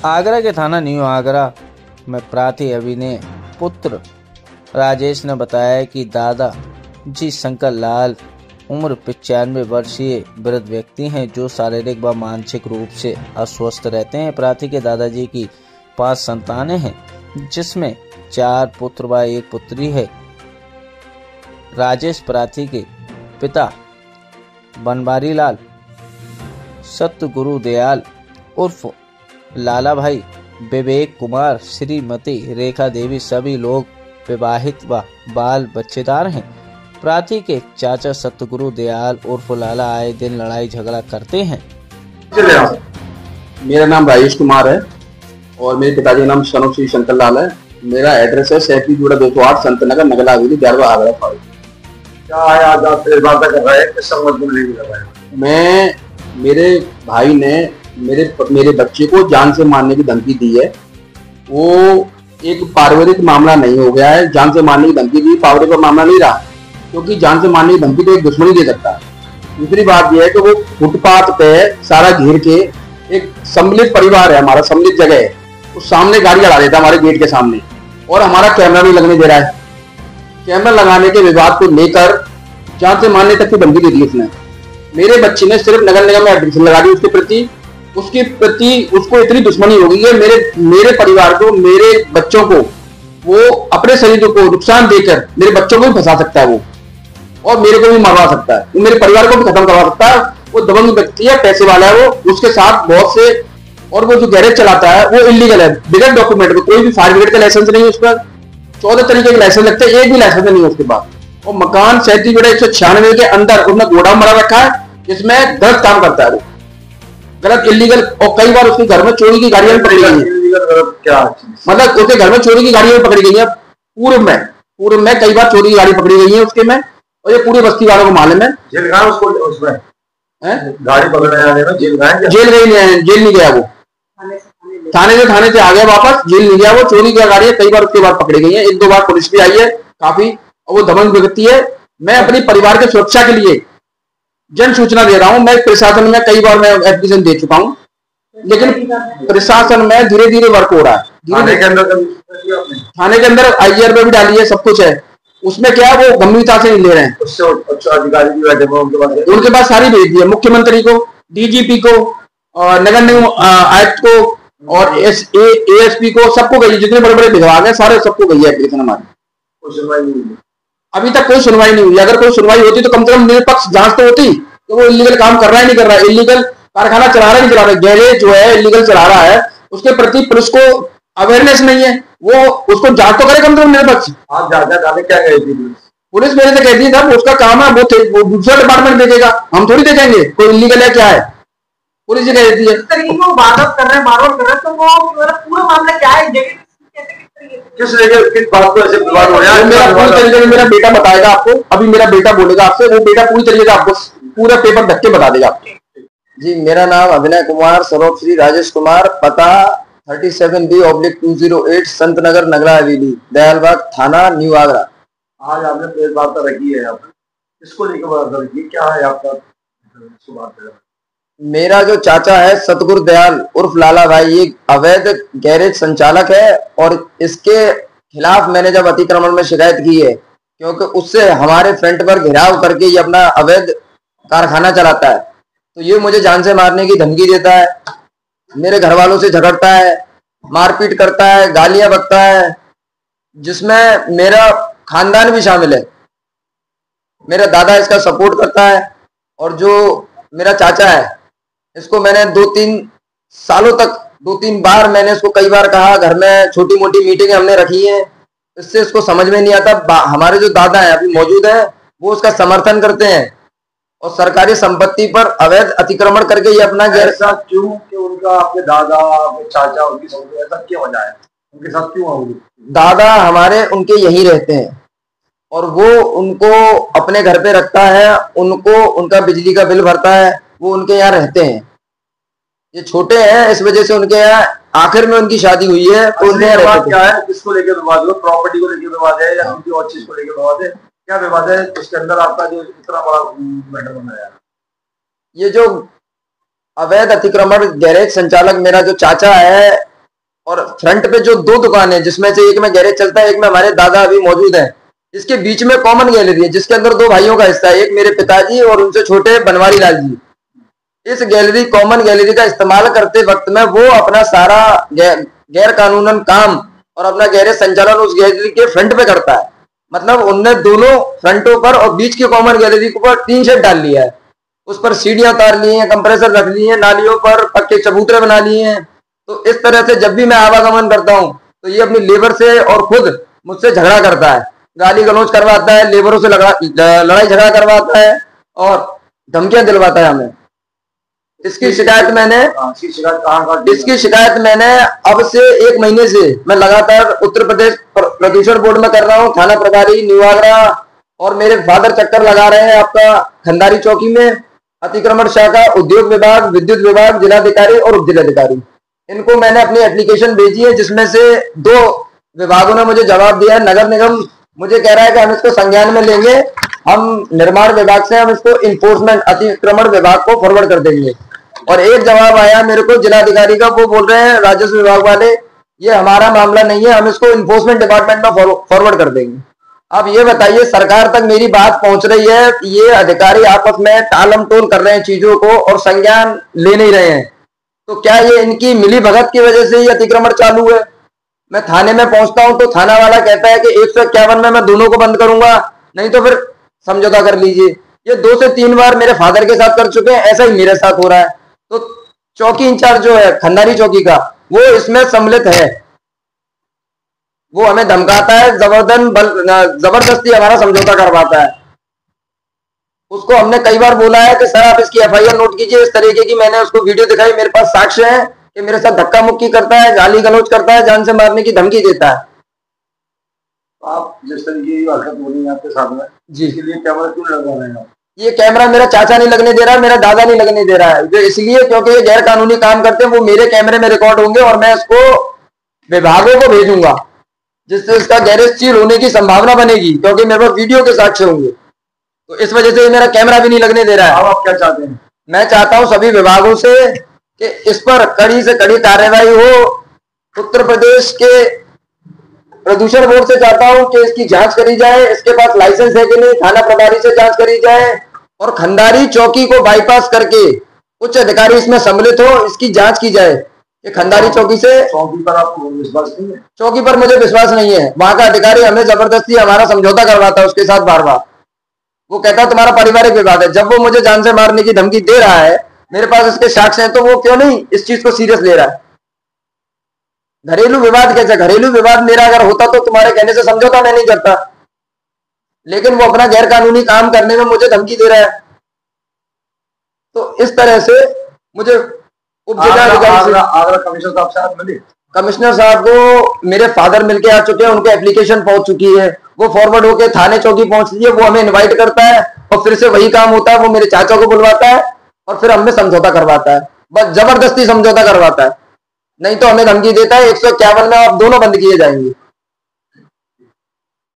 आगरा के थाना न्यू आगरा में प्रार्थी अभिनय पुत्र राजेश ने बताया कि दादा जी शंकर लाल उम्र 95 वर्षीय वृद्ध व्यक्ति हैं जो शारीरिक व मानसिक रूप से अस्वस्थ रहते हैं। प्रार्थी के दादाजी की 5 संतानें हैं जिसमें 4 पुत्र व 1 पुत्री है। राजेश प्रार्थी के पिता बनवारी लाल, सतगुरु दयाल उर्फ लाला भाई, विवेक कुमार, श्रीमती रेखा देवी सभी लोग विवाहित व बाल बच्चेदार हैं। प्रार्थी के चाचा सतगुरु दयाल उर्फ लाला आए दिन लड़ाई झगड़ा करते हैं। मेरा नाम राजेश कुमार है और मेरे पिताजी का नाम सनोज श्री शंकर लाल है। मेरा एड्रेस है सैकड़ी जोड़ा 208 संत नगर नगला हवेली देहलवा आगरा फाड़ी। क्या है आज आप वार्ता कर रहे हैं, किस संबंध में नहीं कर रहे हैं? मैं मेरे भाई ने मेरे बच्चे को जान से मारने की धमकी दी है। वो एक पारिवारिक मामला नहीं हो गया है, जान से मारने की धमकी दी, पारिवारिक मामला नहीं रहा, क्योंकि जान से मारने की धमकी तो एक दुश्मनी दे सकता है। दूसरी बात यह है कि वो फुटपाथ पे सारा घेर के, एक सम्मिलित परिवार है हमारा, सम्मिलित जगह है, उस सामने गाड़ी लगा देता है हमारे गेट के सामने, और हमारा कैमरा नहीं लगने दे रहा है। कैमरा लगाने के विवाद को लेकर जान से मारने तक की धमकी दे दी उसने। मेरे बच्चे ने सिर्फ नगर निगम में एप्लीकेशन लगा दी उसके प्रति उसको इतनी दुश्मनी हो गई है मेरे परिवार को, मेरे बच्चों को, वो अपने शरीर को नुकसान देकर मेरे बच्चों को भी फंसा सकता है वो, और मेरे को भी मरवा सकता है, वो मेरे परिवार को भी खत्म करवा सकता है। वो दबंग व्यक्ति है, पैसे वाला है वो, उसके साथ बहुत से, और वो जो गैरेज चलाता है वो इलीगल है, बिगड़ डॉक्यूमेंट में, कोई भी फायर ब्रिगेड का लाइसेंस नहीं है उस पर, 14 तरीके के लाइसेंस लगते हैं, एक भी लाइसेंस नहीं है उसके पास। और मकान 37/196 के अंदर उसने गोडाउन बना रखा है जिसमें गलत काम करता है वो, गलत इलीगल। और कई बार उसके घर में चोरी की गाड़ियां भी पकड़ी गई है। क्या मतलब उसके घर में चोरी की गाड़ियां भी पकड़ी गई है। पूर्व में कई बार चोरी की गाड़ी पकड़ी गई है उसके में, और ये पूरे बस्ती वालों को मालूम है। जेल गया उसको, उसमें गाड़ी पकड़ने आने में जेल गया? जेल नहीं गया वो, थाने से आ गया वापस, जेल नहीं गया वो। चोरी की गाड़ियां कई बार उसके बाद पकड़ी गई है, 1-2 बार पुलिस भी आई है काफी, और वो दबंग व्यक्ति है। मैं अपनी परिवार के सुरक्षा के लिए जन सूचना दे रहा हूं। मैं प्रशासन में कई बार मैं एप्लीकेशन दे चुका हूं, लेकिन प्रशासन में धीरे धीरे वर्क हो रहा है। थाने के अंदर IR पे भी डाली है, सब कुछ है, उसमें क्या है वो गंभीरता से नहीं ले रहे हैं। अधिकारी भी बैठे उनके पास सारी भेज दी है, मुख्यमंत्री को, DGP को, और नगर निगम आयुक्त को, और ASP को, सबको गई, जितने बड़े बड़े विभाग हैं सारे सबको गई है एप्लीकेशन हमारी। अभी तक कोई सुनवाई नहीं हुई। अगर कोई सुनवाई होती तो कम से कम निष्पक्ष जांच तो होती कि वो इलीगल काम कर रहा है नहीं कर रहा है, इलीगल कारखाना चला रहा है नहीं चला रहा है, गैरेज जो है इलीगल चला रहा है, उसके प्रति पुलिस को अवेयरनेस नहीं है, वो उसको जांच तो करे कम से कम निष्पक्ष। आप जाने क्या गई थी पुलिस मेरे से कहती है साहब उसका काम है, वो दूसरा डिपार्टमेंट देखेगा, हम थोड़ी देखेंगे कोई इलीगल है क्या है। पुलिस ये कहती है बात कर रहे हैं, मारवाड़ कर रहे हैं, तो वो पूरा मामला क्या है, किस बात को ऐसे विवाद हो रहा है? मेरा पूरी तरीके से मेरा बेटा बताएगा आपको, अभी मेरा बेटा बोलेगा आपसे, वो बेटा पूरी तरीके से आपको पूरा पेपर ढक के बता देगा आपको। जी, मेरा नाम अभिनय कुमार सरोज श्री राजेश कुमार, पता 37B/208 संत नगर नगला हवेली दयालबाग थाना न्यू आगरा। आज आपने प्रेस वार्ता रखी है, इसको लेकर वार्ता रखी, क्या है आपका बात है? मेरा जो चाचा है सतगुरु दयाल उर्फ लाला भाई, ये अवैध गैरेज संचालक है, और इसके खिलाफ मैंने जब अतिक्रमण में शिकायत की है, क्योंकि उससे हमारे फ्रंट पर घेराव करके ये अपना अवैध कारखाना चलाता है, तो ये मुझे जान से मारने की धमकी देता है, मेरे घर वालों से झगड़ता है, मारपीट करता है, गालियां बकता है, जिसमें मेरा खानदान भी शामिल है। मेरा दादा इसका सपोर्ट करता है, और जो मेरा चाचा है इसको मैंने 2-3 सालों तक 2-3 बार मैंने इसको कई बार कहा, घर में छोटी मोटी मीटिंगें हमने रखी हैं, इससे इसको समझ में नहीं आता। हमारे जो दादा हैं अभी मौजूद हैं, वो उसका समर्थन करते हैं, और सरकारी संपत्ति पर अवैध अतिक्रमण करके ये अपना ऐसा क्यों कि उनका आपके दादा आपके चाचा उनकी संपत्ति ऐसा क्यों वजह है, उनके साथ क्यों होगी? दादा हमारे उनके यहीं रहते हैं, और वो उनको अपने घर पे रखता है, उनको उनका बिजली का बिल भरता है, वो उनके यहाँ रहते हैं। ये छोटे हैं, इस वजह से उनके यहाँ आखिर में उनकी शादी हुई है, तो उनके यहाँ रहते। क्या है, किसको लेकर विवाद है? प्रॉपर्टी को लेकर विवाद है या किसी और चीज को लेकर विवाद है? क्या विवाद है उसके अंदर आपका जो इतना बड़ा मैटर बनाया? ये जो अवैध अतिक्रमण गैरेज संचालक मेरा जो चाचा है, और फ्रंट पे जो 2 दुकान है, जिसमें से एक में गैरेज चलता है, एक में हमारे दादा अभी मौजूद है, इसके बीच में कॉमन गैलरी है जिसके अंदर 2 भाइयों का हिस्सा है, एक मेरे पिताजी और उनसे छोटे बनवारी लाल जी। इस गैलरी, कॉमन गैलरी का इस्तेमाल करते वक्त में वो अपना सारा गैर कानूनन काम और अपना गैरेज संचालन उस गैलरी के फ्रंट पे करता है। मतलब उनने दोनों फ्रंटों पर और बीच की कॉमन गैलरी के ऊपर टीन शेड डाल लिया है, उस पर सीढ़ियां उतार ली हैं, कंप्रेसर रख लिए हैं, नालियों पर पक्के चबूतरे बना लिए हैं। तो इस तरह से जब भी मैं आवागमन करता हूँ तो ये अपनी लेबर से और खुद मुझसे झगड़ा करता है, गाली गलौज करवाता है, लेबरों से लड़ाई झगड़ा करवाता है और धमकियां दिलवाता है हमें। इसकी शिकायत मैंने अब से 1 महीने से मैं लगातार उत्तर प्रदेश प्रदूषण बोर्ड में कर रहा हूँ, थाना प्रभारी न्यू आगरा, और मेरे फादर चक्कर लगा रहे हैं आपका खंडारी चौकी में, अतिक्रमण शाखा, उद्योग विभाग, विद्युत विभाग, जिलाधिकारी और उप जिलाधिकारी। इनको मैंने अपनी एप्लीकेशन भेजी है जिसमें से 2 विभागों ने मुझे जवाब दिया है। नगर निगम मुझे कह रहा है कि हम इसको संज्ञान में लेंगे, हम निर्माण विभाग से हम इसको इन्फोर्समेंट अतिक्रमण विभाग को फॉरवर्ड कर देंगे। और एक जवाब आया मेरे को जिलाधिकारी का, वो बोल रहे हैं राजस्व विभाग वाले, ये हमारा मामला नहीं है, हम इसको इन्फोर्समेंट डिपार्टमेंट में फॉरवर्ड कर देंगे। अब ये बताइए, सरकार तक मेरी बात पहुंच रही है, ये अधिकारी आपस में टालम टोल कर रहे हैं चीजों को और संज्ञान ले नहीं रहे हैं, तो क्या ये इनकी मिली भगत की वजह से ही अतिक्रमण चालू है? मैं थाने में पहुंचता हूं तो थाना वाला कहता है कि 151 में मैं दोनों को बंद करूंगा, नहीं तो फिर समझौता कर लीजिए। ये 2 से 3 बार मेरे फादर के साथ कर चुके हैं, ऐसा ही मेरे साथ हो रहा है। तो चौकी इंचार्ज जो है खंडारी चौकी का, वो इसमें सम्मिलित है, वो हमें धमकाता है, जबरदस्ती हमारा समझौता करवाता है। उसको हमने कई बार बोला है कि सर आप इसकी FIR नोट कीजिए, इस तरीके की मैंने उसको वीडियो दिखाई, मेरे पास साक्ष्य है कि मेरे साथ धक्का मुक्की करता है, गाली गलौज करता है, जान से मारने की धमकी देता है। आप जिस तरीके की हरकत हो रही है आपके साथ में जी, इसके लिए कैमरा क्यों लगा रहे हैं? ये कैमरा मेरा चाचा नहीं लगने दे रहा है, मेरा दादा नहीं लगने दे रहा है, जो इसलिए क्योंकि ये गैर कानूनी काम करते हैं, वो मेरे कैमरे में रिकॉर्ड होंगे और मैं इसको विभागों को भेजूंगा, जिससे इसका गैरेज सील होने की संभावना बनेगी, क्योंकि मेरे पास वीडियो के साक्ष्य होंगे। तो इस वजह से मेरा कैमरा भी नहीं लगने दे रहा है। आप क्या चाहते हैं? मैं चाहता हूं सभी विभागों से कि इस पर कड़ी से कड़ी कार्रवाई हो। उत्तर प्रदेश के प्रदूषण बोर्ड से चाहता हूं कि इसकी जांच करी जाए, इसके पास लाइसेंस है कि नहीं, थाना प्रभारी से जांच करी जाए और खंडारी चौकी को बाईपास करके उच्च अधिकारी इसमें सम्मिलित हो, इसकी जांच की जाए। ये खंडारी चौकी से, चौकी पर आपको विश्वास नहीं है? चौकी पर मुझे विश्वास नहीं है। वहां का अधिकारी हमें जबरदस्ती हमारा समझौता करवाता है उसके साथ बार बार। वो कहता है तुम्हारा पारिवारिक विवाद है। जब वो मुझे जान से मारने की धमकी दे रहा है, मेरे पास इसके साक्ष्य हैं, तो वो क्यों नहीं इस चीज को सीरियस ले रहा है? घरेलू विवाद कैसे? घरेलू विवाद मेरा अगर होता तो तुम्हारे कहने से समझौता मैं नहीं करता, लेकिन वो अपना गैर कानूनी काम करने में मुझे धमकी दे रहा है। तो इस तरह से मुझे आगरा कमिश्नर साहब से आप मिले? कमिश्नर साहब को मेरे फादर मिलके आ चुके हैं, उनके एप्लीकेशन पहुंच चुकी है, वो फॉरवर्ड होके थाने चौकी पहुंच रही है, वो हमें इनवाइट करता है और फिर से वही काम होता है, वो मेरे चाचा को बुलवाता है और फिर हमें समझौता करवाता है, बस जबरदस्ती समझौता करवाता है। नहीं तो हमें धमकी देता है 151 में आप दोनों बंद किए जाएंगे।